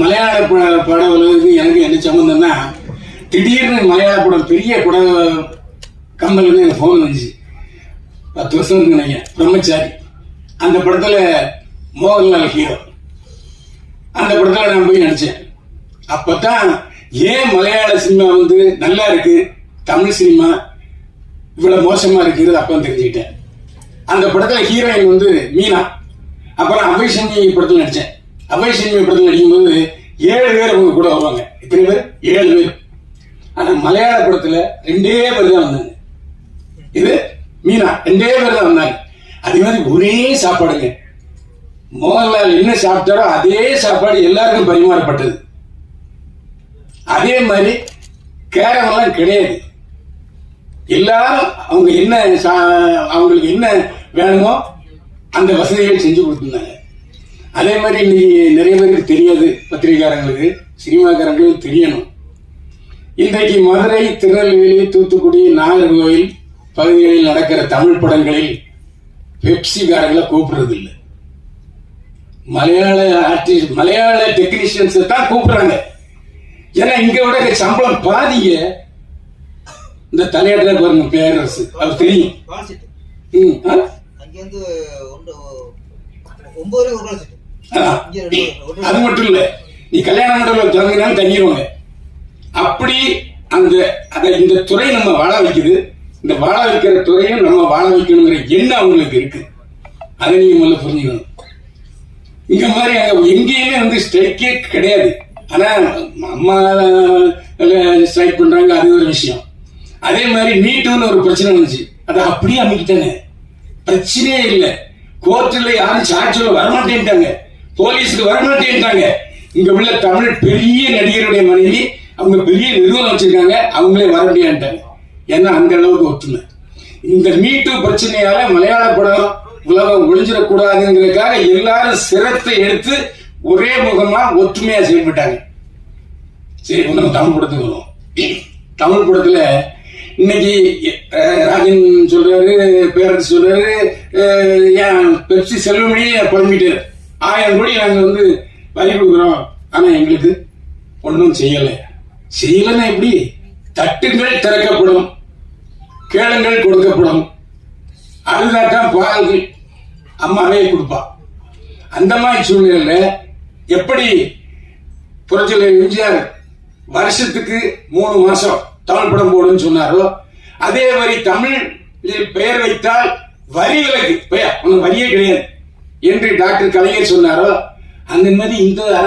மலையாள பட உலகத்துக்கு எனக்கு என்ன சம்பந்தம்னா, திடீர்னு மலையாள படம் பெரிய பட கம்பெனிலேருந்து எனக்கு ஃபோன் வந்துச்சு. 10 வருஷம் இருக்குங்க, பிரம்மச்சாரி. அந்த படத்துல மோகன்லால் ஹீரோ. அந்த படத்துல நான் போய் நடிச்சேன். அப்பதான் ஏன் மலையாள சினிமா வந்து நல்லா இருக்கு, தமிழ் சினிமா இவ்வளவு மோசமா இருக்கிறது அப்ப தெரிஞ்சுக்கிட்டேன். அந்த படத்துல ஹீரோயின் வந்து மீனா. அப்புறம் அபய் சின்மி படத்துல நடிச்சேன். அபய் சின்மி படத்துல நடிக்கும்போது 7 பேர் அவங்க கூட வருவாங்க. எத்தனை பேர்? 7 பேர். ஆனா மலையாள படத்துல 2 பேர் தான் வந்தாங்க. இது மீனா 2 பேர் தான் வந்தாங்க. அதே மாதிரி ஒரே சாப்பாடுங்க. மோகன்லால் என்ன சாப்பிட்டாரோ அதே சாப்பாடு எல்லாருக்கும் பரிமாறப்பட்டது. அதே மாதிரி கேரமெல்லாம் கிடையாது. எல்லாரும் அவங்க என்ன அவங்களுக்கு என்ன வேணுமோ அந்த வசதிகள் செஞ்சு கொடுத்துருந்தாங்க. அதே மாதிரி இன்னைக்கு நிறைய பேருக்கு தெரியாது, பத்திரிகைக்காரங்களுக்கு சினிமாக்காரங்களுக்கு தெரியணும். இன்றைக்கு மதுரை, திருநெல்வேலி, தூத்துக்குடி, நாகர்கோவில் பகுதிகளில் நடக்கிற தமிழ் படங்களில் பெப்சிக்காரங்களை கூப்பிடுறது இல்லை. மலையாள ஆர்டிஸ்ட், மலையாள டெக்னீஷியன்ஸ் தான் கூப்பிடுறாங்க. ஏன்னா இங்க விட சம்பளம் பாதிய இந்த தலையாட்டுல பாருங்க, பேரரசு அது தெரியும். அது மட்டும் இல்ல, நீ கல்யாண மண்டபம் திறந்தீங்கன்னா தங்கிடுவாங்க. அப்படி இந்த துறை நம்ம வாழ வைக்குது. இந்த வாழ வைக்கிற துறையும் நம்ம வாழ வைக்கணுங்கிற எண்ணம் அவங்களுக்கு இருக்கு. அதை நீங்க முதல்ல புரிஞ்சுக்கணும். இங்க மாதிரி அங்க எங்கேயுமே வந்து ஸ்ட்ரைக்கே கிடையாது. ஆனா அம்மா ஸ்ட்ரைக் பண்றாங்க, அது ஒரு விஷயம். அதே மாதிரி நீட்டுன்னு ஒரு பிரச்சனை வந்துச்சு, அதை அப்படியே அமைக்கிட்டாங்க. பிரச்சனையே இல்லை. கோர்ட்ல யாரும் சாட்சியில் வரமாட்டேன்ட்டாங்க, போலீஸுக்கு வரமாட்டேன்ட்டாங்க. இங்க உள்ள தமிழ் பெரிய நடிகருடைய மனைவி, அவங்க பெரிய நிறுவனம் வச்சிருக்காங்க, அவங்களே வர முடியாட்டாங்க. ஏன்னா அந்த அளவுக்கு ஒற்றுமை. இந்த மீட்டு பிரச்சனையால மலையாள படம் உலகம் ஒழிஞ்சிடக்கூடாதுங்கிறதுக்காக எல்லாரும் சிரத்தை எடுத்து ஒரே முகமா ஒற்றுமையா செயல்பட்டாங்க. சரி, நம்ம தமிழ் படத்துக்கு வரும். தமிழ் படத்துல இன்னைக்கு ராஜன் சொல்றாரு, பேரரசு சொல்றாரு, ஏன் பெப்சி செல்வமணியே புலம்பிட்டு 1000 கோடி நாங்க வந்து வரி கொடுக்குறோம், ஆனா எங்களுக்கு ஒன்றும் செய்யலைன்னா எப்படி? தட்டுங்கள் திறக்கப்படும், கேளுங்கள் கொடுக்கப்படும், அதுதான் பால்கள் அம்மாவே கொடுப்பா. அந்த மாதிரி சூழ்நிலையில எப்படி புரட்சியாளர் எம்ஜிஆர் வருஷத்துக்கு 3 மாசம் தமிழ் படம் போடுன்னு சொன்னாரோ, அதே மாதிரி தமிழில் பெயர் வைத்தால் வரி விலக்கு, வரியே கிடையாது என்று டாக்டர் கலைஞர் சொன்னாரோ, அந்த மாதிரி இந்த அரசு